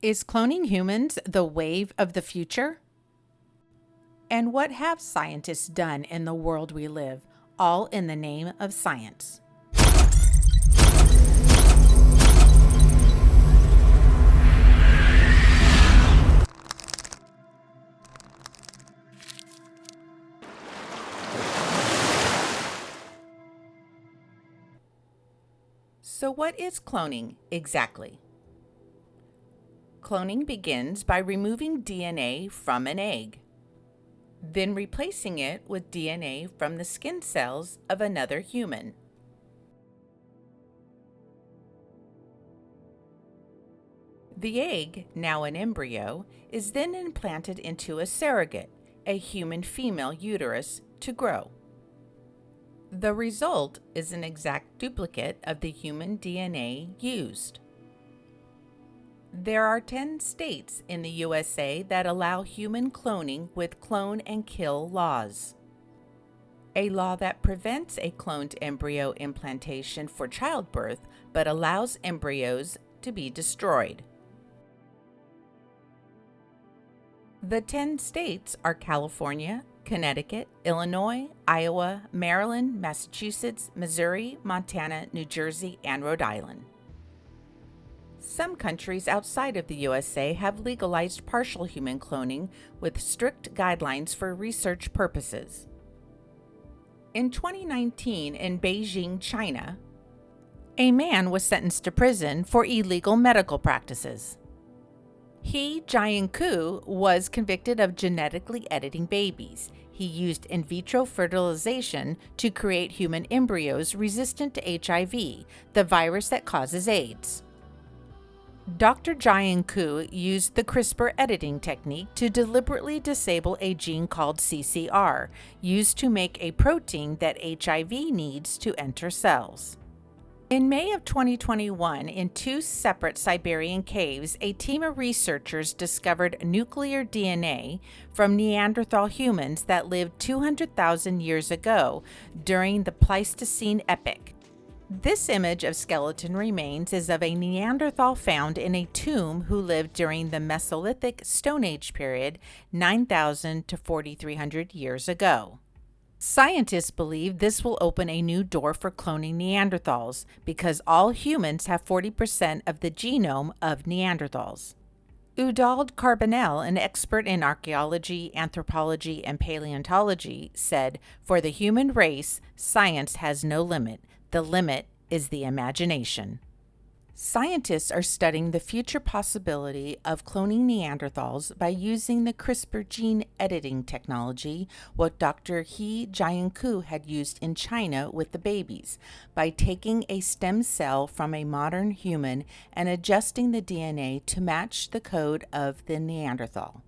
Is cloning humans the wave of the future? And what have scientists done in the world we live, all in the name of science? So what is cloning exactly? Cloning begins by removing DNA from an egg, then replacing it with DNA from the skin cells of another human. The egg, now an embryo, is then implanted into a surrogate, a human female uterus, to grow. The result is an exact duplicate of the human DNA used. There are 10 states in the USA that allow human cloning with clone and kill laws. A law that prevents a cloned embryo implantation for childbirth but allows embryos to be destroyed. The 10 states are California, Connecticut, Illinois, Iowa, Maryland, Massachusetts, Missouri, Montana, New Jersey, and Rhode Island. Some countries outside of the USA have legalized partial human cloning with strict guidelines for research purposes. In 2019, in Beijing, China, a man was sentenced to prison for illegal medical practices. He Jiankui was convicted of genetically editing babies. He used in vitro fertilization to create human embryos resistant to HIV, the virus that causes AIDS. Dr. Jiankui used the CRISPR editing technique to deliberately disable a gene called CCR, used to make a protein that HIV needs to enter cells. In May of 2021, in 2 separate Siberian caves, a team of researchers discovered nuclear DNA from Neanderthal humans that lived 200,000 years ago during the Pleistocene epoch. This image of skeleton remains is of a Neanderthal found in a tomb who lived during the Mesolithic Stone Age period, 9,000 to 4,300 years ago. Scientists believe this will open a new door for cloning Neanderthals because all humans have 40% of the genome of Neanderthals. Udald Carbonell, an expert in archaeology, anthropology, and paleontology, said, "For the human race, science has no limit. The limit is the imagination." Scientists are studying the future possibility of cloning Neanderthals by using the CRISPR gene editing technology, what Dr. He Jiankui had used in China with the babies, by taking a stem cell from a modern human and adjusting the DNA to match the code of the Neanderthal.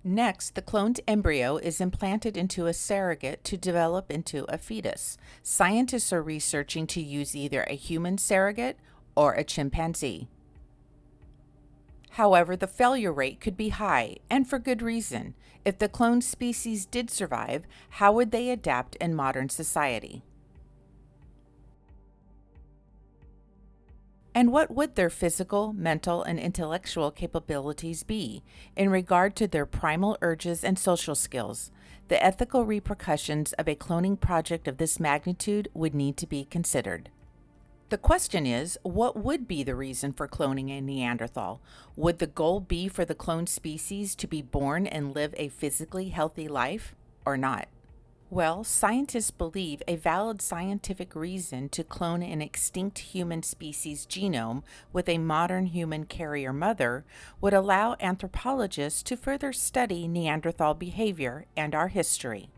Next, the cloned embryo is implanted into a surrogate to develop into a fetus. Scientists are researching to use either a human surrogate or a chimpanzee. However, the failure rate could be high, and for good reason. If the cloned species did survive, how would they adapt in modern society? And what would their physical, mental, and intellectual capabilities be in regard to their primal urges and social skills? The ethical repercussions of a cloning project of this magnitude would need to be considered. The question is, what would be the reason for cloning a Neanderthal? Would the goal be for the cloned species to be born and live a physically healthy life, or not? Well, scientists believe a valid scientific reason to clone an extinct human species genome with a modern human carrier mother would allow anthropologists to further study Neanderthal behavior and our history.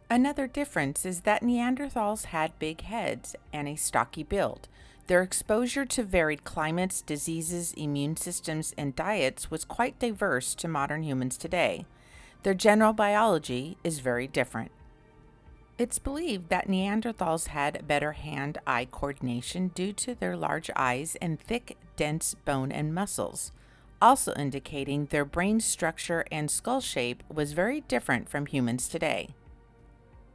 Another difference is that Neanderthals had big heads and a stocky build. Their exposure to varied climates, diseases, immune systems, and diets was quite diverse to modern humans today. Their general biology is very different. It's believed that Neanderthals had better hand-eye coordination due to their large eyes and thick, dense bone and muscles, also indicating their brain structure and skull shape was very different from humans today.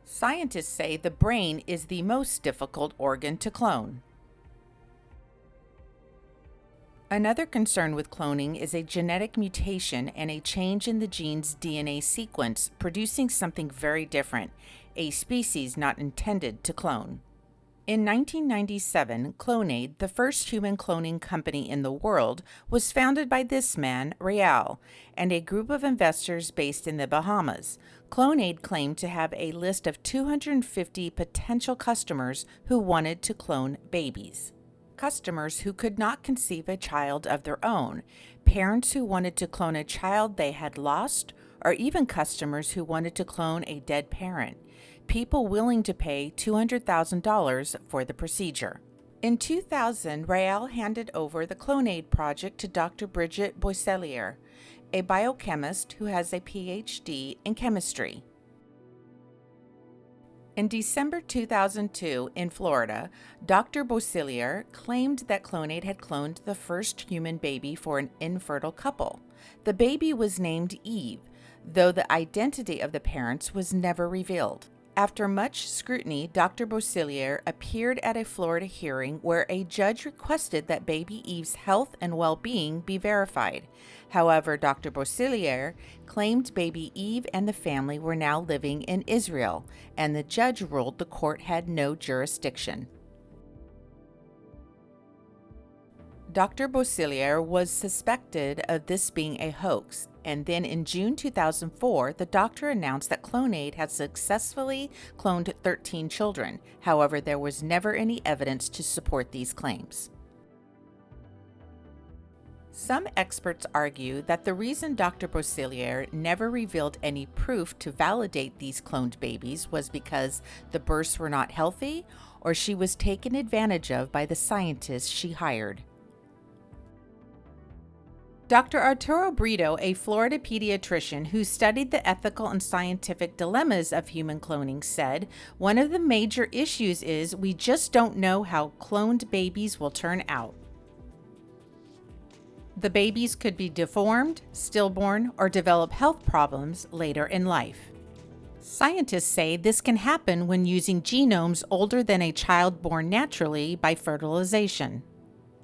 Scientists say the brain is the most difficult organ to clone. Another concern with cloning is a genetic mutation and a change in the gene's DNA sequence, producing something very different, a species not intended to clone. In 1997, Clonaid, the first human cloning company in the world, was founded by this man, Rael, and a group of investors based in the Bahamas. Clonaid claimed to have a list of 250 potential customers who wanted to clone babies. Customers who could not conceive a child of their own, parents who wanted to clone a child they had lost, or even customers who wanted to clone a dead parent. People willing to pay $200,000 for the procedure. In 2000, Rael handed over the Clonaid project to Dr. Brigitte Boisselier, a biochemist who has a PhD in chemistry. In December 2002, in Florida, Dr. Boisselier claimed that Clonaid had cloned the first human baby for an infertile couple. The baby was named Eve, though the identity of the parents was never revealed. After much scrutiny, Dr. Boisselier appeared at a Florida hearing where a judge requested that baby Eve's health and well-being be verified. However, Dr. Boisselier claimed baby Eve and the family were now living in Israel, and the judge ruled the court had no jurisdiction. Dr. Boisselier was suspected of this being a hoax, and then in June 2004, the doctor announced that Clonaid had successfully cloned 13 children. However, there was never any evidence to support these claims. Some experts argue that the reason Dr. Boisselier never revealed any proof to validate these cloned babies was because the births were not healthy or she was taken advantage of by the scientists she hired. Dr. Arturo Brito, a Florida pediatrician who studied the ethical and scientific dilemmas of human cloning, said, "One of the major issues is we just don't know how cloned babies will turn out. The babies could be deformed, stillborn, or develop health problems later in life." Scientists say this can happen when using genomes older than a child born naturally by fertilization.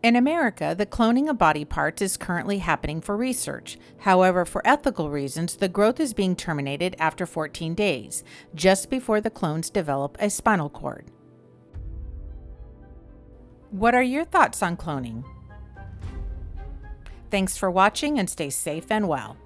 In America, the cloning of body parts is currently happening for research. However, for ethical reasons, the growth is being terminated after 14 days, just before the clones develop a spinal cord. What are your thoughts on cloning? Thanks for watching and stay safe and well.